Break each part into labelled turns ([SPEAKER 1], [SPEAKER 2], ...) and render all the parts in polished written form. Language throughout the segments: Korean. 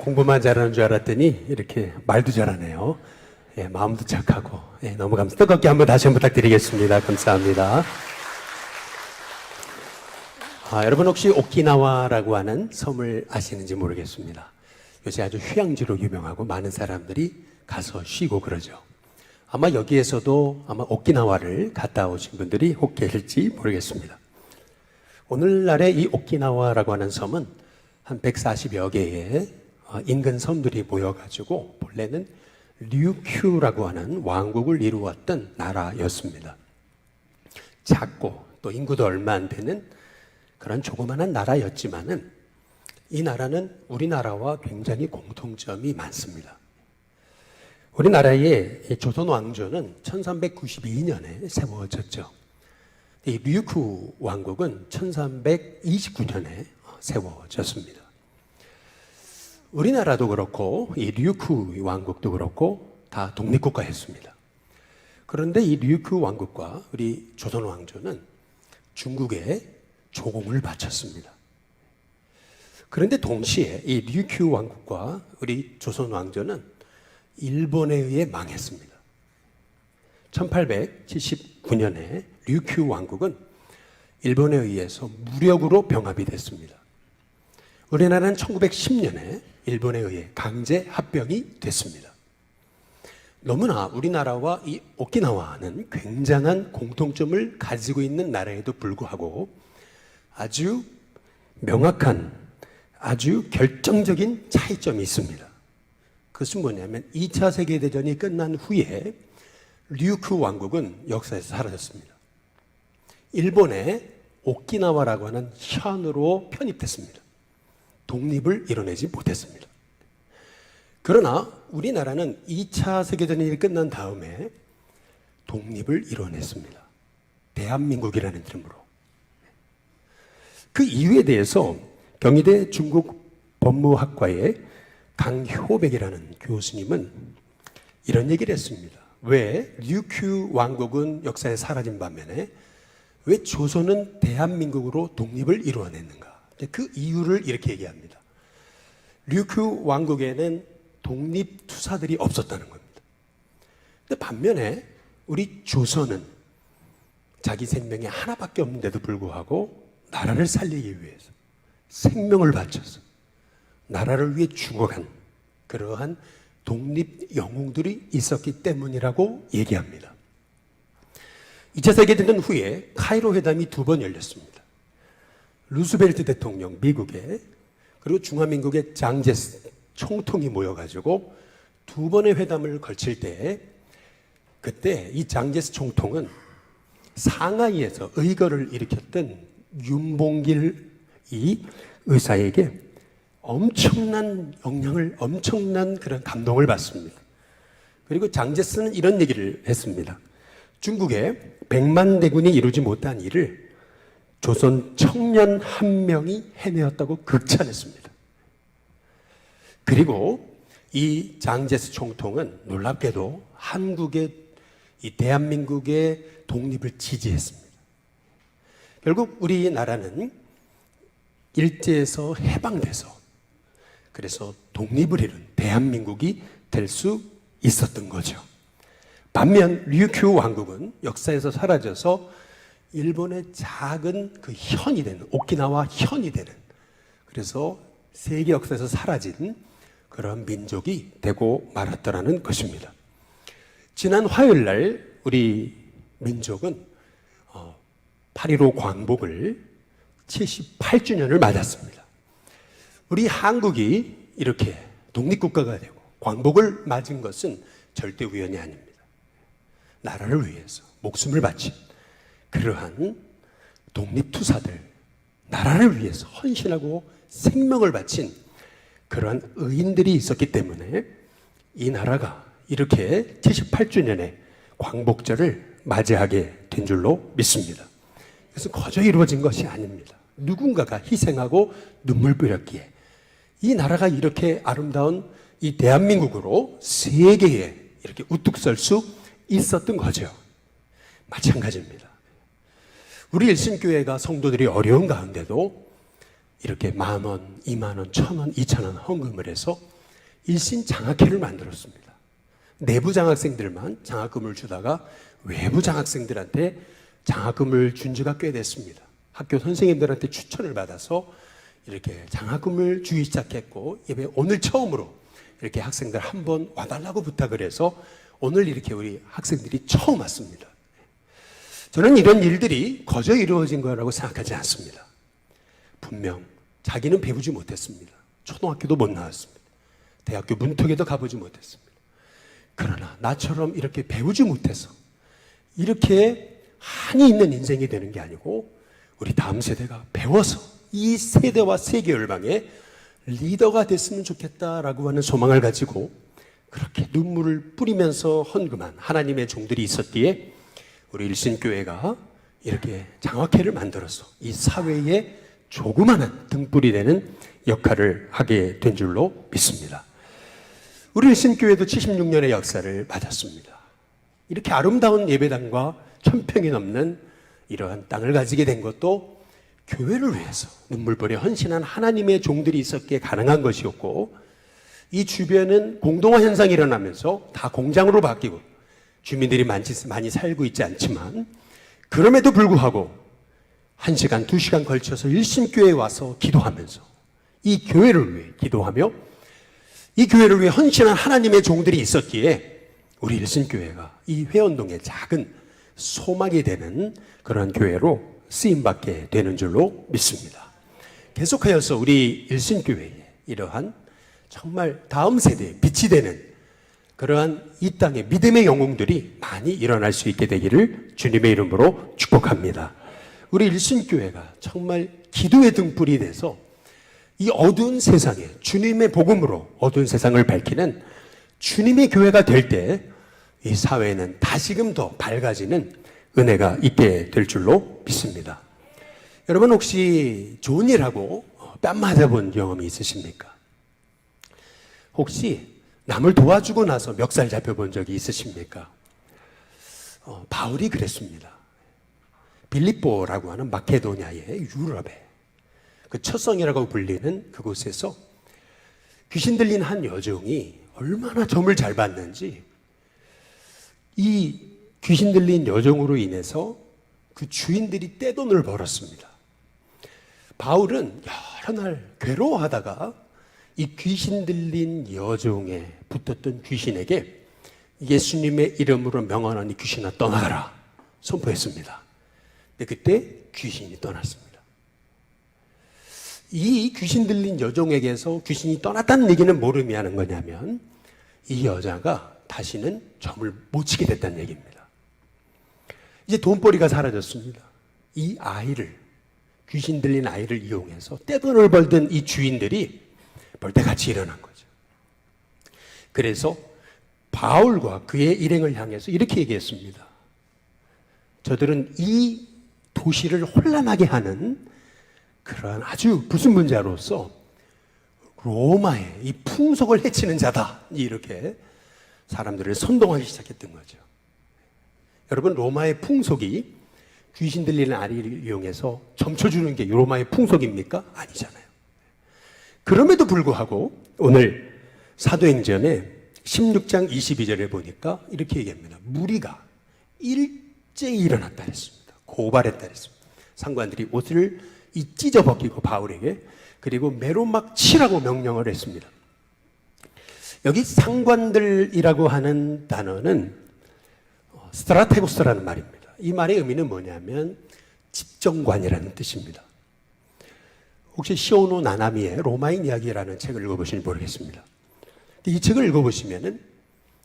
[SPEAKER 1] 공부만 잘하는 줄 알았더니 이렇게 말도 잘하네요. 예, 마음도 착하고. 예, 너무 감사합니다. 뜨겁게 한번 다시 한번 부탁드리겠습니다. 감사합니다. 여러분 혹시 오키나와라고 하는 섬을 아시는지 모르겠습니다. 요새 아주 휴양지로 유명하고 많은 사람들이 가서 쉬고 그러죠. 아마 여기에서도 아마 오키나와를 갔다 오신 분들이 혹 계실지 모르겠습니다. 오늘날의 이 오키나와라고 하는 섬은 한 140여 개의 인근 섬들이 모여가지고 본래는 류큐라고 하는 왕국을 이루었던 나라였습니다. 작고 또 인구도 얼마 안 되는 그런 조그마한 나라였지만은 이 나라는 우리나라와 굉장히 공통점이 많습니다. 우리나라의 조선 왕조는 1392년에 세워졌죠. 이 류큐 왕국은 1329년에 세워졌습니다. 우리나라도 그렇고 이 류큐 왕국도 그렇고 다 독립국가였습니다. 그런데 이 류큐 왕국과 우리 조선 왕조는 중국에 조공을 바쳤습니다. 그런데 동시에 이 류큐 왕국과 우리 조선 왕조는 일본에 의해 망했습니다. 1879년에 류큐 왕국은 일본에 의해서 무력으로 병합이 됐습니다. 우리나라는 1910년에 일본에 의해 강제 합병이 됐습니다. 너무나 우리나라와 이 오키나와는 굉장한 공통점을 가지고 있는 나라에도 불구하고 아주 명확한, 아주 결정적인 차이점이 있습니다. 그것은 뭐냐면 2차 세계대전이 끝난 후에 류큐 왕국은 역사에서 사라졌습니다. 일본의 오키나와라고 하는 현으로 편입됐습니다. 독립을 이뤄내지 못했습니다. 그러나 우리나라는 2차 세계대전이 끝난 다음에 독립을 이뤄냈습니다. 대한민국이라는 이름으로. 그 이유에 대해서 경희대 중국법무학과의 강효백이라는 교수님은 이런 얘기를 했습니다. 왜 류큐 왕국은 역사에 사라진 반면에 왜 조선은 대한민국으로 독립을 이루어냈는가? 그 이유를 이렇게 얘기합니다. 류큐 왕국에는 독립투사들이 없었다는 겁니다. 근데 반면에 우리 조선은 자기 생명이 하나밖에 없는데도 불구하고 나라를 살리기 위해서 생명을 바쳐서 나라를 위해 죽어간 그러한 독립 영웅들이 있었기 때문이라고 얘기합니다. 2차 세계대전 후에 카이로 회담이 2번 열렸습니다. 루스벨트 대통령, 미국의, 그리고 중화민국의 장제스 총통이 모여가지고 2번의 회담을 걸칠 때 그때 이 장제스 총통은 상하이에서 의거를 일으켰던 윤봉길 이 의사에게 엄청난 영향을, 엄청난 그런 감동을 받습니다. 그리고 장제스는 이런 얘기를 했습니다. 중국에 100만 대군이 이루지 못한 일을 조선 청년 한 명이 해내었다고 극찬했습니다. 그리고 이 장제스 총통은 놀랍게도 한국의, 이 대한민국의 독립을 지지했습니다. 결국 우리나라는 일제에서 해방돼서 그래서 독립을 이룬 대한민국이 될 수 있었던 거죠. 반면 류큐 왕국은 역사에서 사라져서 일본의 작은 그 현이 되는, 오키나와 현이 되는, 그래서 세계 역사에서 사라진 그런 민족이 되고 말았더라는 것입니다. 지난 화요일 날 우리 민족은 8.15 광복을 78주년을 맞았습니다. 우리 한국이 이렇게 독립국가가 되고 광복을 맞은 것은 절대 우연이 아닙니다. 나라를 위해서 목숨을 바친 그러한 독립투사들, 나라를 위해서 헌신하고 생명을 바친 그러한 의인들이 있었기 때문에 이 나라가 이렇게 78주년의 광복절을 맞이하게 된 줄로 믿습니다. 그래서 거저 이루어진 것이 아닙니다. 누군가가 희생하고 눈물 뿌렸기에 이 나라가 이렇게 아름다운 이 대한민국으로 세계에 이렇게 우뚝 설 수 있었던 거죠. 마찬가지입니다. 우리 일신교회가 성도들이 어려운 가운데도 이렇게 10,000원, 20,000원, 1,000원, 2,000원 헌금을 해서 일신 장학회를 만들었습니다. 내부 장학생들만 장학금을 주다가 외부 장학생들한테 장학금을 준 지가 꽤 됐습니다. 학교 선생님들한테 추천을 받아서 이렇게 장학금을 주기 시작했고, 예배 오늘 처음으로 이렇게 학생들 한번 와달라고 부탁을 해서 오늘 이렇게 우리 학생들이 처음 왔습니다. 저는 이런 일들이 거저 이루어진 거라고 생각하지 않습니다. 분명 자기는 배우지 못했습니다. 초등학교도 못 나왔습니다. 대학교 문턱에도 가보지 못했습니다. 그러나 나처럼 이렇게 배우지 못해서 이렇게 한이 있는 인생이 되는 게 아니고, 우리 다음 세대가 배워서 이 세대와 세계 열방의 리더가 됐으면 좋겠다라고 하는 소망을 가지고 그렇게 눈물을 뿌리면서 헌금한 하나님의 종들이 있었기에 우리 일신교회가 이렇게 장학회를 만들어서 이 사회에 조그마한 등불이 되는 역할을 하게 된 줄로 믿습니다. 우리 일신교회도 76년의 역사를 맞았습니다. 이렇게 아름다운 예배당과 1,000평이 넘는 이러한 땅을 가지게 된 것도 교회를 위해서 눈물벌이 헌신한 하나님의 종들이 있었기에 가능한 것이었고, 이 주변은 공동화 현상이 일어나면서 다 공장으로 바뀌고 주민들이 많이 살고 있지 않지만, 그럼에도 불구하고 1시간, 2시간 걸쳐서 일신교회에 와서 기도하면서 이 교회를 위해 기도하며 이 교회를 위해 헌신한 하나님의 종들이 있었기에 우리 일신교회가 이 회원동의 작은 소망이 되는 그런 교회로 쓰임받게 되는 줄로 믿습니다. 계속하여서 우리 일신교회에 이러한 정말 다음 세대에 빛이 되는 그러한 이 땅의 믿음의 영웅들이 많이 일어날 수 있게 되기를 주님의 이름으로 축복합니다. 우리 일신교회가 정말 기도의 등불이 돼서 이 어두운 세상에 주님의 복음으로 어두운 세상을 밝히는 주님의 교회가 될 때 이 사회는 다시금 더 밝아지는 은혜가 있게 될 줄로 믿습니다. 여러분 혹시 좋은 일하고 뺨 맞아본 경험이 있으십니까? 혹시 남을 도와주고 나서 멱살 잡혀본 적이 있으십니까? 바울이 그랬습니다. 빌립보라고 하는 마케도냐의 유럽의 그 첫성이라고 불리는 그곳에서 귀신 들린 한 여종이 얼마나 점을 잘 봤는지, 이 귀신 들린 여종으로 인해서 그 주인들이 떼돈을 벌었습니다. 바울은 여러 날 괴로워하다가 이 귀신 들린 여종에 붙었던 귀신에게 예수님의 이름으로 명하노니 귀신아 떠나가라 선포했습니다. 근데 그때 귀신이 떠났습니다. 이 귀신 들린 여종에게서 귀신이 떠났다는 얘기는 뭘 의미하는 거냐면, 이 여자가 다시는 점을 못 치게 됐다는 얘기입니다. 이제 돈벌이가 사라졌습니다. 이 아이를, 귀신 들린 아이를 이용해서 떼돈을 벌던 이 주인들이 벌떼같이 일어난 거죠. 그래서 바울과 그의 일행을 향해서 이렇게 얘기했습니다. 저들은 이 도시를 혼란하게 하는 그러한 아주 불순분자로서 로마의 이 풍속을 해치는 자다, 이렇게 사람들을 선동하기 시작했던 거죠. 여러분, 로마의 풍속이 귀신 들리는 아이를 이용해서 점쳐주는 게 로마의 풍속입니까? 아니잖아요. 그럼에도 불구하고 오늘 사도행전에 16장 22절에 보니까 이렇게 얘기합니다. 무리가 일제히 일어났다 했습니다. 고발했다 했습니다. 상관들이 옷을 찢어 벗기고 바울에게, 그리고 매로 막 치라고 명령을 했습니다. 여기 상관들이라고 하는 단어는 스트라테고스라는 말입니다. 이 말의 의미는 뭐냐면 집정관이라는 뜻입니다. 혹시 시오노 나나미의 로마인 이야기라는 책을 읽어보시는지 모르겠습니다. 이 책을 읽어보시면은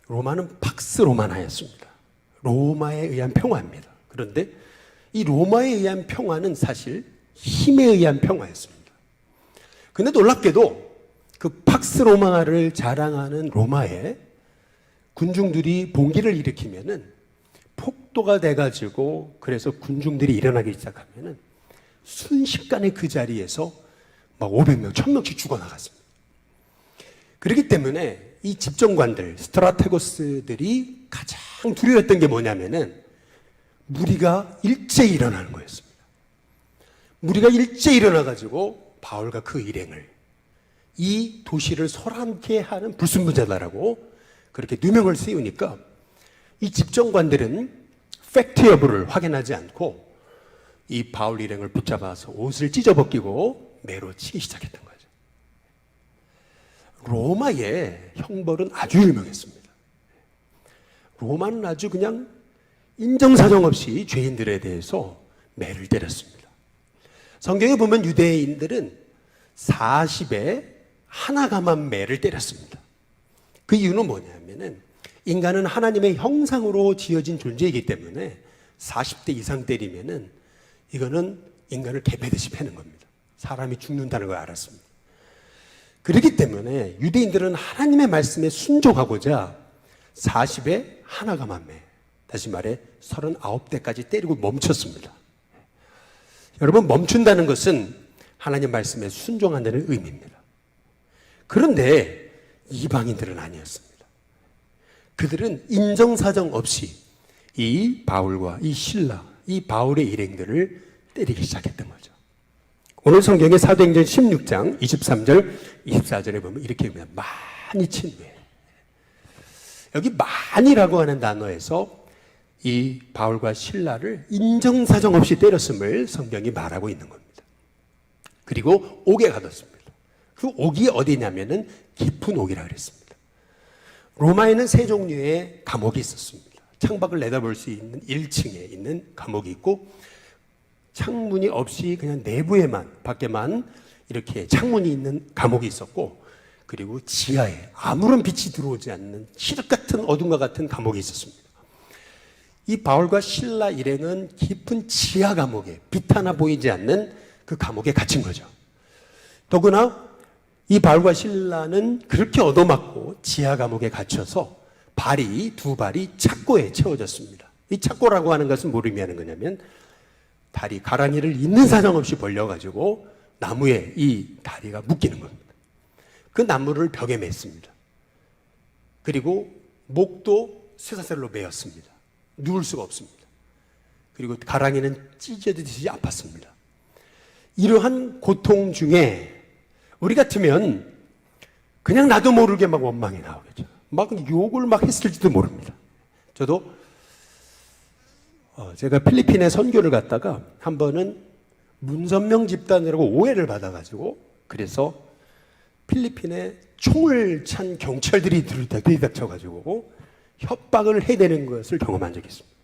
[SPEAKER 1] 로마는 팍스 로마나였습니다. 로마에 의한 평화입니다. 그런데 이 로마에 의한 평화는 사실 힘에 의한 평화였습니다. 근데 놀랍게도 그 팍스 로마를 자랑하는 로마에 군중들이 봉기를 일으키면은 폭도가 돼가지고, 그래서 군중들이 일어나기 시작하면은 순식간에 그 자리에서 막 500명, 1000명씩 죽어나갔습니다. 그렇기 때문에 이 집정관들, 스트라테고스들이 가장 두려웠던 게 뭐냐면은 무리가 일제히 일어나는 거였습니다. 무리가 일제히 일어나가지고 바울과 그 일행을 이 도시를 소란케 하는 불순물자다라고 그렇게 누명을 씌우니까 이 집정관들은 팩트 여부를 확인하지 않고 이 바울 일행을 붙잡아서 옷을 찢어벗기고 매로 치기 시작했던 거죠. 로마의 형벌은 아주 유명했습니다. 로마는 아주 그냥 인정사정 없이 죄인들에 대해서 매를 때렸습니다. 성경에 보면 유대인들은 40에 하나가만 매를 때렸습니다. 그 이유는 뭐냐면은 인간은 하나님의 형상으로 지어진 존재이기 때문에 40대 이상 때리면은 이거는 인간을 개패듯이 패는 겁니다. 사람이 죽는다는 걸 알았습니다. 그렇기 때문에 유대인들은 하나님의 말씀에 순종하고자 40에 하나가만 매, 다시 말해 39대까지 때리고 멈췄습니다. 여러분, 멈춘다는 것은 하나님 말씀에 순종한다는 의미입니다. 그런데 이방인들은 아니었습니다. 그들은 인정사정 없이 이 바울과 이 실라, 이 바울의 일행들을 때리기 시작했던 거죠. 오늘 성경의 사도행전 16장 23절, 24절에 보면 이렇게 보면 많이 친 후에, 여기 많이라고 하는 단어에서 이 바울과 실라를 인정사정 없이 때렸음을 성경이 말하고 있는 겁니다. 그리고 옥에 가뒀습니다. 그 옥이 어디냐면은 깊은 옥이라 그랬습니다. 로마에는 세 종류의 감옥이 있었습니다. 창밖을 내다볼 수 있는 1층에 있는 감옥이 있고, 창문이 없이 그냥 내부에만, 밖에만 이렇게 창문이 있는 감옥이 있었고, 그리고 지하에 아무런 빛이 들어오지 않는 칠흑 같은 어둠과 같은 감옥이 있었습니다. 이 바울과 실라 일행은 깊은 지하 감옥에, 빛 하나 보이지 않는 그 감옥에 갇힌 거죠. 더구나 이 바울과 실라는 그렇게 얻어맞고 지하 감옥에 갇혀서 두 발이 착고에 채워졌습니다. 이 착고라고 하는 것은 뭘 의미하는 거냐면, 다리 가랑이를 있는 사정 없이 벌려가지고 나무에 이 다리가 묶이는 겁니다. 그 나무를 벽에 맸습니다. 그리고 목도 쇠사슬로 매었습니다. 누울 수가 없습니다. 그리고 가랑이는 찢어지듯이 아팠습니다. 이러한 고통 중에 우리 같으면 그냥 나도 모르게 막 원망이 나오겠죠. 막 욕을 막 했을지도 모릅니다. 저도 제가 필리핀에 선교를 갔다가 한 번은 문선명 집단이라고 오해를 받아가지고, 그래서 필리핀에 총을 찬 경찰들이 들이닥쳐가지고 협박을 해대는 것을 경험한 적이 있습니다.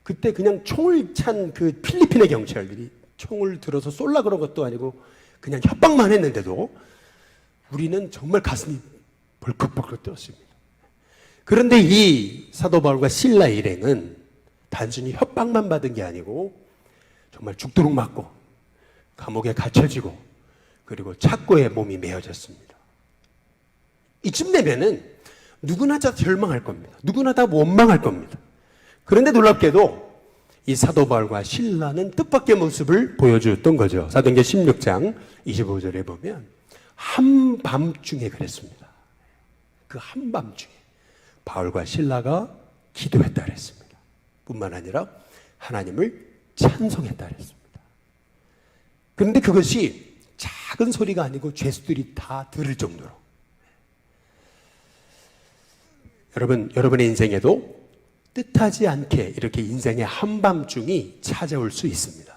[SPEAKER 1] 그때 그냥 총을 찬 그 필리핀의 경찰들이 총을 들어서 쏠라 그런 것도 아니고 그냥 협박만 했는데도 우리는 정말 가슴이 벌컥벌컥 뛰었습니다. 그런데 이 사도 바울과 실라 일행은 단순히 협박만 받은 게 아니고 정말 죽도록 맞고 감옥에 갇혀지고 그리고 착고에 몸이 메어졌습니다. 이쯤 되면은 누구나 다 절망할 겁니다. 누구나 다 원망할 겁니다. 그런데 놀랍게도 이 사도 바울과 실라는 뜻밖의 모습을 보여주었던 거죠. 사도행전 16장 25절에 보면 한밤중에 그랬습니다. 그 한밤중에 바울과 실라가 기도했다 그랬습니다. 뿐만 아니라 하나님을 찬송했다 그랬습니다. 그런데 그것이 작은 소리가 아니고 죄수들이 다 들을 정도로, 여러분의 인생에도 뜻하지 않게 이렇게 인생의 한밤중이 찾아올 수 있습니다.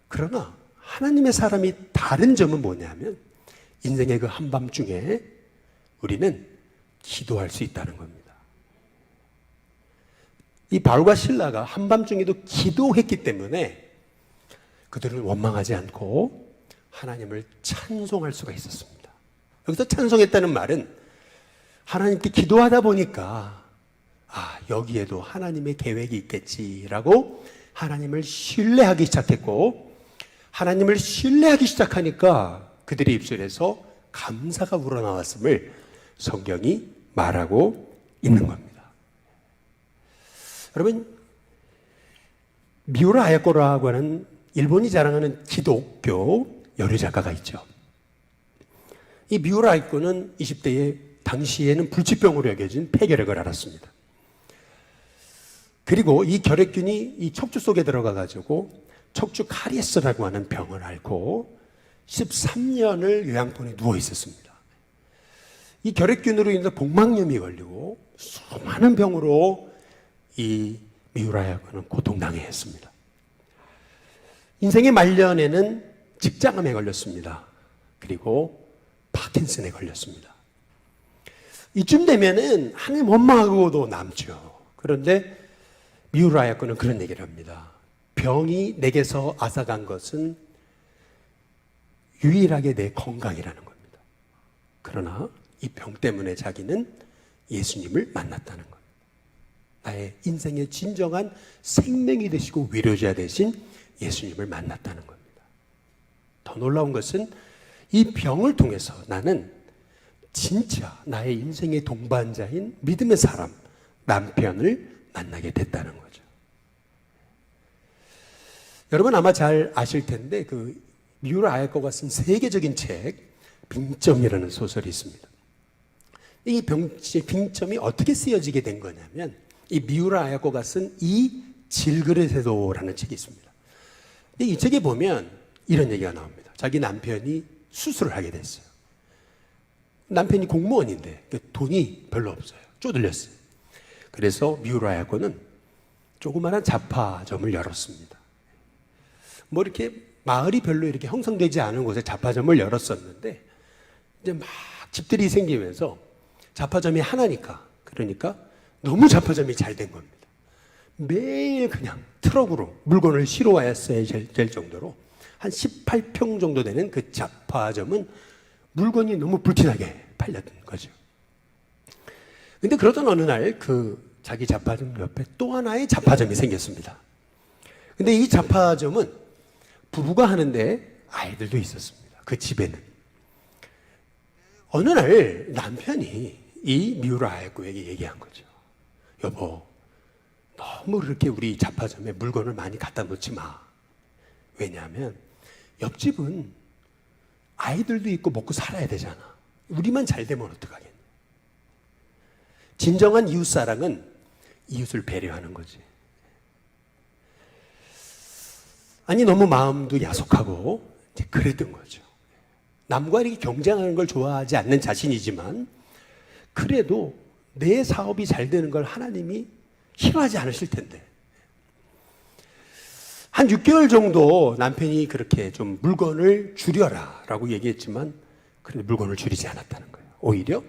[SPEAKER 1] 그러나 하나님의 사람이 다른 점은 뭐냐면, 인생의 그 한밤중에 우리는 기도할 수 있다는 겁니다. 이 바울과 실라가 한밤중에도 기도했기 때문에 그들은 원망하지 않고 하나님을 찬송할 수가 있었습니다. 여기서 찬송했다는 말은 하나님께 기도하다 보니까 여기에도 하나님의 계획이 있겠지라고 하나님을 신뢰하기 시작했고, 하나님을 신뢰하기 시작하니까 그들의 입술에서 감사가 우러나왔음을 성경이 말하고 있는 겁니다. 여러분, 미우라 아야코라고 하는 일본이 자랑하는 기독교 여류 작가가 있죠. 이 미우라 아야코는 20대에 당시에는 불치병으로 여겨진 폐결핵을 앓았습니다. 그리고 이 결핵균이 이 척추 속에 들어가 가지고 척추 카리에스라고 하는 병을 앓고 13년을 요양원에 누워 있었습니다. 이 결핵균으로 인해서 복막염이 걸리고 수많은 병으로 이 미우라야고는 고통당해 했습니다. 인생의 말년에는 직장암에 걸렸습니다. 그리고 파킨슨에 걸렸습니다. 이쯤 되면은 하나님 원망하고도 남죠. 그런데 미우라야고는 그런 얘기를 합니다. 병이 내게서 앗아간 것은 유일하게 내 건강이라는 겁니다. 그러나 이 병 때문에 자기는 예수님을 만났다는 겁니다. 나의 인생의 진정한 생명이 되시고 위로자 되신 예수님을 만났다는 겁니다. 더 놀라운 것은 이 병을 통해서 나는 진짜 나의 인생의 동반자인 믿음의 사람, 남편을 만나게 됐다는 거죠. 여러분 아마 잘 아실 텐데 그 미우라 아야코가 쓴 세계적인 책 빙점이라는 소설이 있습니다. 이 빙점이 어떻게 쓰여지게 된 거냐면 이 미우라 아야코가 쓴 이 질그릇에도라는 책이 있습니다. 이 책에 보면 이런 얘기가 나옵니다. 자기 남편이 수술을 하게 됐어요. 남편이 공무원인데 돈이 별로 없어요. 쪼들렸어요. 그래서 미우라 아야코는 조그마한 잡화점을 열었습니다. 뭐 이렇게 마을이 별로 이렇게 형성되지 않은 곳에 잡화점을 열었었는데 이제 막 집들이 생기면서 잡화점이 하나니까 그러니까 너무 잡화점이 잘 된 겁니다. 매일 그냥 트럭으로 물건을 실어 왔어야 될 정도로 한 18평 정도 되는 그 잡화점은 물건이 너무 불티나게 팔렸던 거죠. 근데 그러던 어느 날 그 자기 잡화점 옆에 또 하나의 잡화점이 생겼습니다. 근데 이 잡화점은 부부가 하는데 아이들도 있었습니다. 그 집에는. 어느 날 남편이 이 미우라 아야코에게 얘기한 거죠. 여보, 너무 그렇게 우리 잡화점에 물건을 많이 갖다 놓지 마. 왜냐하면 옆집은 아이들도 있고 먹고 살아야 되잖아. 우리만 잘 되면 어떡하겠냐. 진정한 이웃사랑은 이웃을 배려하는 거지. 아니 너무 마음도 야속하고 이제 그랬던 거죠. 남과 이렇게 경쟁하는 걸 좋아하지 않는 자신이지만 그래도 내 사업이 잘 되는 걸 하나님이 싫어하지 않으실 텐데 한 6개월 정도 남편이 그렇게 좀 물건을 줄여라 라고 얘기했지만 그래도 물건을 줄이지 않았다는 거예요. 오히려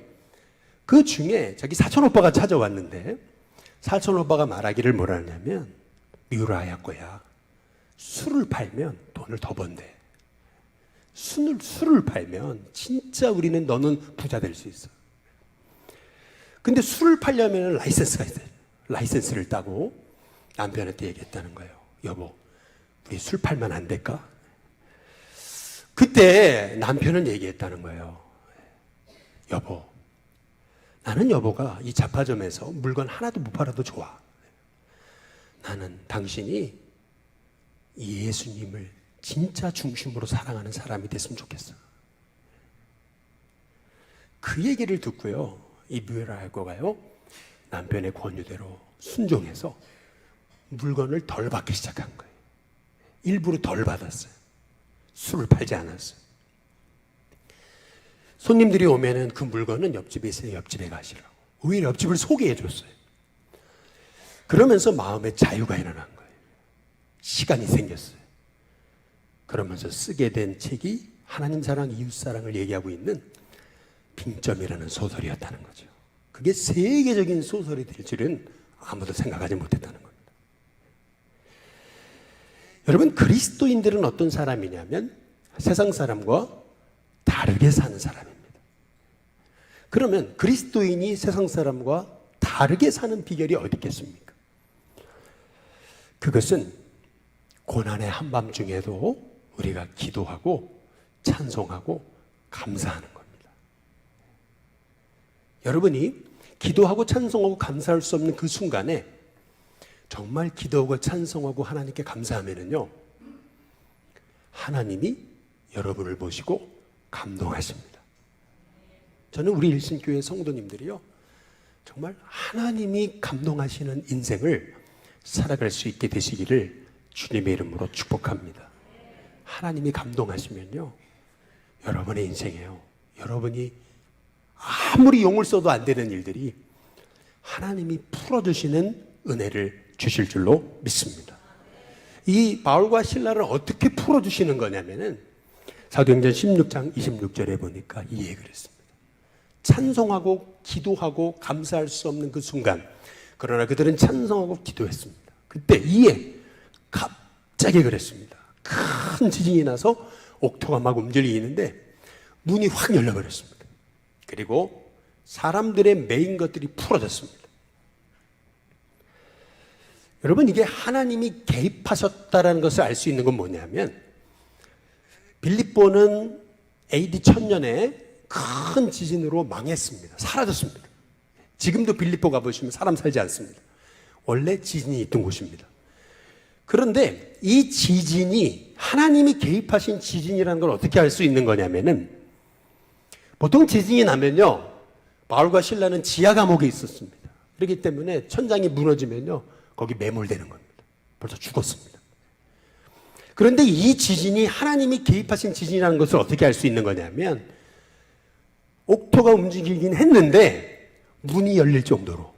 [SPEAKER 1] 그 중에 자기 사촌오빠가 찾아왔는데 사촌오빠가 말하기를 뭐라 하냐면 미우라 아야코야 술을 팔면 돈을 더 번대. 술을 팔면 진짜 우리는 너는 부자 될 수 있어. 근데 술을 팔려면 라이센스가 있어요. 라이센스를 따고 남편한테 얘기했다는 거예요. 여보, 우리 술 팔면 안 될까? 그때 남편은 얘기했다는 거예요. 여보, 나는 여보가 이 잡화점에서 물건 하나도 못 팔아도 좋아. 나는 당신이 이 예수님을 진짜 중심으로 사랑하는 사람이 됐으면 좋겠어. 그 얘기를 듣고요. 이 미우라 아야코가요. 남편의 권유대로 순종해서 물건을 덜 받기 시작한 거예요. 일부러 덜 받았어요. 술을 팔지 않았어요. 손님들이 오면은 그 물건은 옆집에 있어요. 옆집에 가시라고. 오히려 옆집을 소개해 줬어요. 그러면서 마음에 자유가 일어난 거예요. 시간이 생겼어요. 그러면서 쓰게 된 책이 하나님 사랑, 이웃 사랑을 얘기하고 있는 빙점이라는 소설이었다는 거죠. 그게 세계적인 소설이 될 줄은 아무도 생각하지 못했다는 겁니다. 여러분, 그리스도인들은 어떤 사람이냐면 세상 사람과 다르게 사는 사람입니다. 그러면 그리스도인이 세상 사람과 다르게 사는 비결이 어디 있겠습니까? 그것은 고난의 한밤중에도 우리가 기도하고 찬송하고 감사하는 겁니다. 여러분이 기도하고 찬송하고 감사할 수 없는 그 순간에 정말 기도하고 찬송하고 하나님께 감사하면은요, 하나님이 여러분을 보시고 감동하십니다. 저는 우리 일신교회 성도님들이요, 정말 하나님이 감동하시는 인생을 살아갈 수 있게 되시기를 주님의 이름으로 축복합니다. 하나님이 감동하시면요, 여러분의 인생에요, 여러분이 아무리 용을 써도 안 되는 일들이 하나님이 풀어주시는 은혜를 주실 줄로 믿습니다. 이 바울과 실라를 어떻게 풀어주시는 거냐면은 사도행전 16장 26절에 보니까 이 얘기를 했습니다. 찬송하고 기도하고 감사할 수 없는 그 순간, 그러나 그들은 찬송하고 기도했습니다. 그때 이에 갑자기 그랬습니다. 큰 지진이 나서 옥토가 막 움직이는데 문이 확 열려버렸습니다. 그리고 사람들의 매인 것들이 풀어졌습니다. 여러분, 이게 하나님이 개입하셨다는 것을 알 수 있는 건 뭐냐면, 빌립보는 AD 1000년에 큰 지진으로 망했습니다. 사라졌습니다. 지금도 빌립보 가보시면 사람 살지 않습니다. 원래 지진이 있던 곳입니다. 그런데 이 지진이 하나님이 개입하신 지진이라는 걸 어떻게 알 수 있는 거냐면은, 보통 지진이 나면요, 바울과 실라는 지하 감옥에 있었습니다. 그렇기 때문에 천장이 무너지면요, 거기 매몰되는 겁니다. 벌써 죽었습니다. 그런데 이 지진이 하나님이 개입하신 지진이라는 것을 어떻게 알 수 있는 거냐면, 옥토가 움직이긴 했는데 문이 열릴 정도로,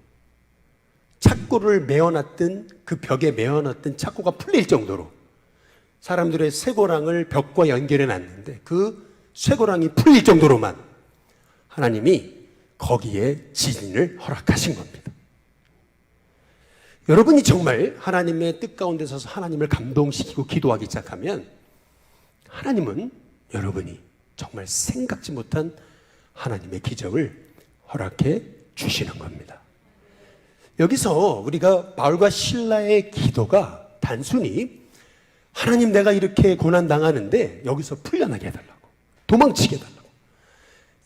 [SPEAKER 1] 착고를 메어놨던 그 벽에 메어놨던 착고가 풀릴 정도로 사람들의 쇠고랑을 벽과 연결해 놨는데 그 쇠고랑이 풀릴 정도로만 하나님이 거기에 지진을 허락하신 겁니다. 여러분이 정말 하나님의 뜻 가운데 서서 하나님을 감동시키고 기도하기 시작하면 하나님은 여러분이 정말 생각지 못한 하나님의 기적을 허락해 주시는 겁니다. 여기서 우리가 바울과 실라의 기도가 단순히 하나님, 내가 이렇게 고난당하는데 여기서 풀려나게 해달라고, 도망치게 해달라고,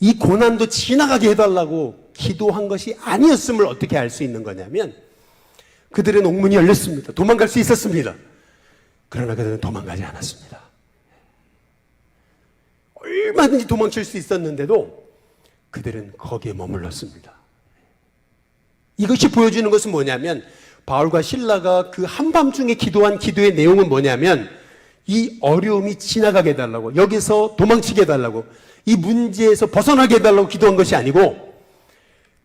[SPEAKER 1] 이 고난도 지나가게 해달라고 기도한 것이 아니었음을 어떻게 알 수 있는 거냐면, 그들의 옥문이 열렸습니다. 도망갈 수 있었습니다. 그러나 그들은 도망가지 않았습니다. 얼마든지 도망칠 수 있었는데도 그들은 거기에 머물렀습니다. 이것이 보여주는 것은 뭐냐면, 바울과 실라가 그 한밤중에 기도한 기도의 내용은 뭐냐면, 이 어려움이 지나가게 해달라고, 여기서 도망치게 해달라고, 이 문제에서 벗어나게 해달라고 기도한 것이 아니고,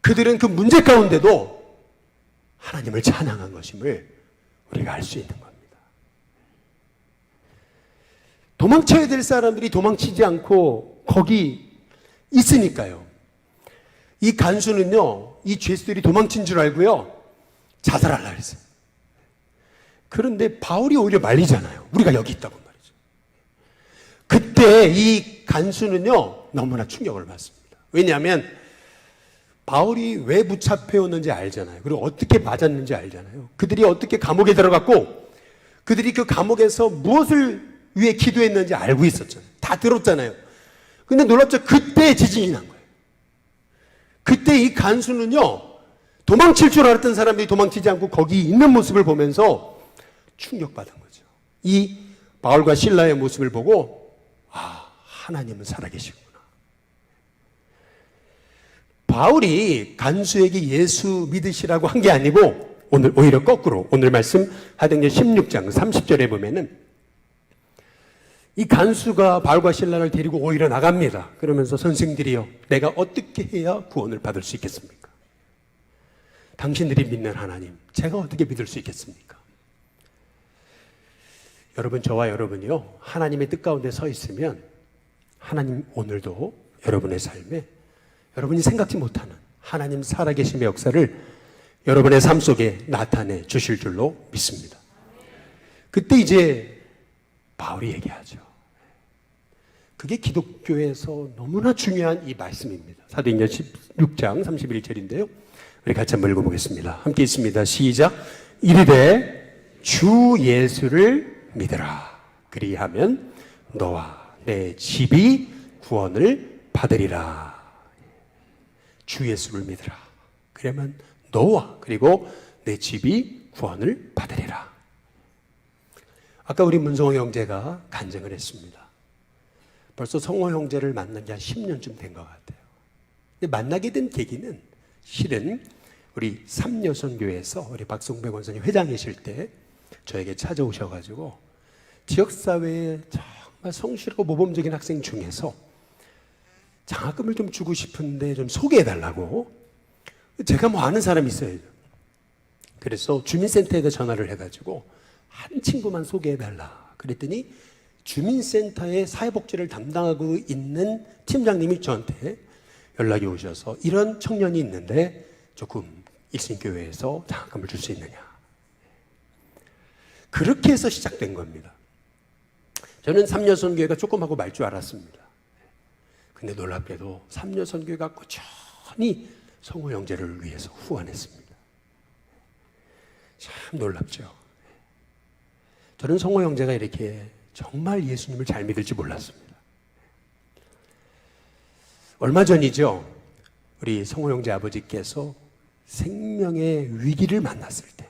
[SPEAKER 1] 그들은 그 문제 가운데도 하나님을 찬양한 것임을 우리가 알 수 있는 겁니다. 도망쳐야 될 사람들이 도망치지 않고 거기 있으니까요. 이 간수는요, 이 죄수들이 도망친 줄 알고요, 자살하려고 했어요. 그런데 바울이 오히려 말리잖아요. 우리가 여기 있다고 말이죠. 그때 이 간수는요, 너무나 충격을 받습니다. 왜냐하면 바울이 왜 붙잡혀오는지 알잖아요. 그리고 어떻게 맞았는지 알잖아요. 그들이 어떻게 감옥에 들어갔고 그들이 그 감옥에서 무엇을 위해 기도했는지 알고 있었잖아요. 다 들었잖아요. 근데 놀랍죠. 그때 지진이 난 거예요. 그때 이 간수는요, 도망칠 줄 알았던 사람들이 도망치지 않고 거기 있는 모습을 보면서 충격받은 거죠. 이 바울과 실라의 모습을 보고, 아, 하나님은 살아계시구나. 바울이 간수에게 예수 믿으시라고 한 게 아니고, 오늘 오히려 거꾸로, 오늘 말씀 사도행전 16장 30절에 보면은 이 간수가 바울과 실라를 데리고 오히려 나갑니다. 그러면서, 선생들이여, 내가 어떻게 해야 구원을 받을 수 있겠습니까? 당신들이 믿는 하나님, 제가 어떻게 믿을 수 있겠습니까? 여러분, 저와 여러분이요, 하나님의 뜻 가운데 서 있으면 하나님 오늘도 여러분의 삶에 여러분이 생각지 못하는 하나님 살아계심의 역사를 여러분의 삶 속에 나타내 주실 줄로 믿습니다. 그때 이제 바울이 얘기하죠. 그게 기독교에서 너무나 중요한 이 말씀입니다. 사도행전 16장 31절인데요. 우리 같이 한번 읽어보겠습니다. 함께 있습니다. 시작. 이르되 주 예수를 믿으라. 그리하면 너와 내 집이 구원을 받으리라. 주 예수를 믿으라. 그러면 너와 그리고 내 집이 구원을 받으리라. 아까 우리 문성호 형제가 간증을 했습니다. 벌써 성호 형제를 만난 지 한 10년쯤 된 것 같아요. 근데 만나게 된 계기는 실은 우리 삼여선교회에서 우리 박성배 권사님 회장이실 때 저에게 찾아오셔가지고 지역사회에 정말 성실하고 모범적인 학생 중에서 장학금을 좀 주고 싶은데 좀 소개해달라고. 제가 뭐 아는 사람이 있어야죠. 그래서 주민센터에다 전화를 해가지고 한 친구만 소개해달라 그랬더니 주민센터의 사회복지를 담당하고 있는 팀장님이 저한테 연락이 오셔서 이런 청년이 있는데 조금 일신교회에서 장학금을 줄 수 있느냐. 그렇게 해서 시작된 겁니다. 저는 삼려선교회가 조금 하고 말 줄 알았습니다. 근데 놀랍게도 삼려선교회가 꾸준히 성호 형제를 위해서 후원했습니다. 참 놀랍죠. 저는 성호 형제가 이렇게 정말 예수님을 잘 믿을지 몰랐습니다. 얼마 전이죠. 우리 성호 형제 아버지께서 생명의 위기를 만났을 때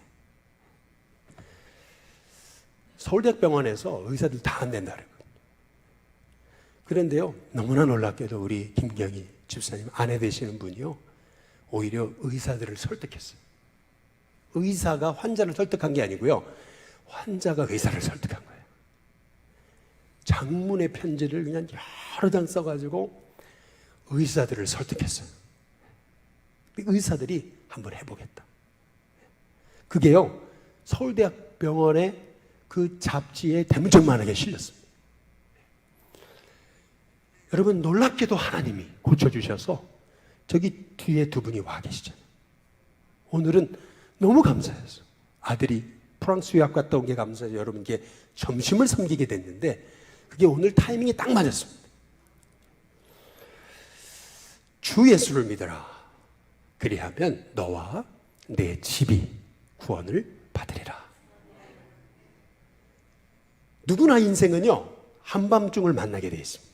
[SPEAKER 1] 서울대학병원에서 의사들 다 안 된다 그랬거든요. 그런데요, 너무나 놀랍게도 우리 김경희 집사님 아내 되시는 분이요, 오히려 의사들을 설득했어요. 의사가 환자를 설득한 게 아니고요, 환자가 의사를 설득한 거예요. 장문의 편지를 그냥 여러 장 써가지고 의사들을 설득했어요. 의사들이 한번 해보겠다. 그게요, 서울대학병원의 그 잡지에 대문짝만하게 실렸습니다. 여러분, 놀랍게도 하나님이 고쳐주셔서 저기 뒤에 두 분이 와 계시잖아요. 오늘은 너무 감사해서 아들이 프랑스 유학 갔다 온 게 감사해서 여러분께 점심을 섬기게 됐는데 그게 오늘 타이밍이 딱 맞았습니다. 주 예수를 믿어라. 그리하면 너와 내 집이 구원을 받으리라. 누구나 인생은요, 한밤중을 만나게 되어 있습니다.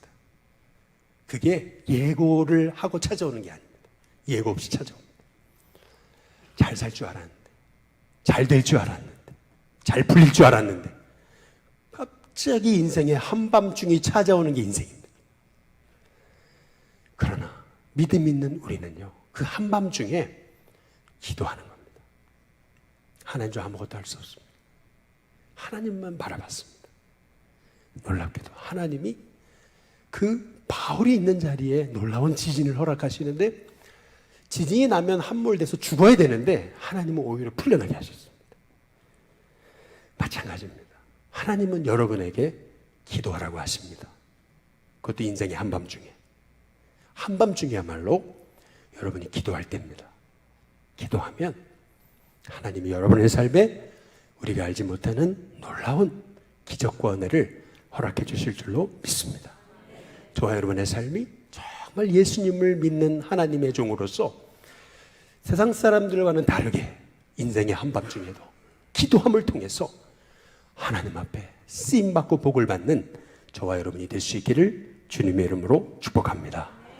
[SPEAKER 1] 그게 예고를 하고 찾아오는 게 아닙니다. 예고 없이 찾아옵니다. 잘 살 줄 알았는데, 잘 될 줄 알았는데, 잘 풀릴 줄 알았는데 갑자기 인생에 한밤중이 찾아오는 게 인생입니다. 그러나 믿음 있는 우리는요, 그 한밤중에 기도하는 겁니다. 하나님 저 아무것도 할 수 없습니다. 하나님만 바라봤습니다. 놀랍게도 하나님이 그 바울이 있는 자리에 놀라운 지진을 허락하시는데, 지진이 나면 함몰돼서 죽어야 되는데 하나님은 오히려 풀려나게 하셨습니다. 마찬가지입니다. 하나님은 여러분에게 기도하라고 하십니다. 그것도 인생의 한밤중에. 한밤중이야말로 여러분이 기도할 때입니다. 기도하면 하나님이 여러분의 삶에 우리가 알지 못하는 놀라운 기적과 은혜를 허락해 주실 줄로 믿습니다. 저와 여러분의 삶이 정말 예수님을 믿는 하나님의 종으로서 세상 사람들과는 다르게 인생의 한밤중에도 기도함을 통해서 하나님 앞에 쓰임받고 복을 받는 저와 여러분이 될 수 있기를 주님의 이름으로 축복합니다.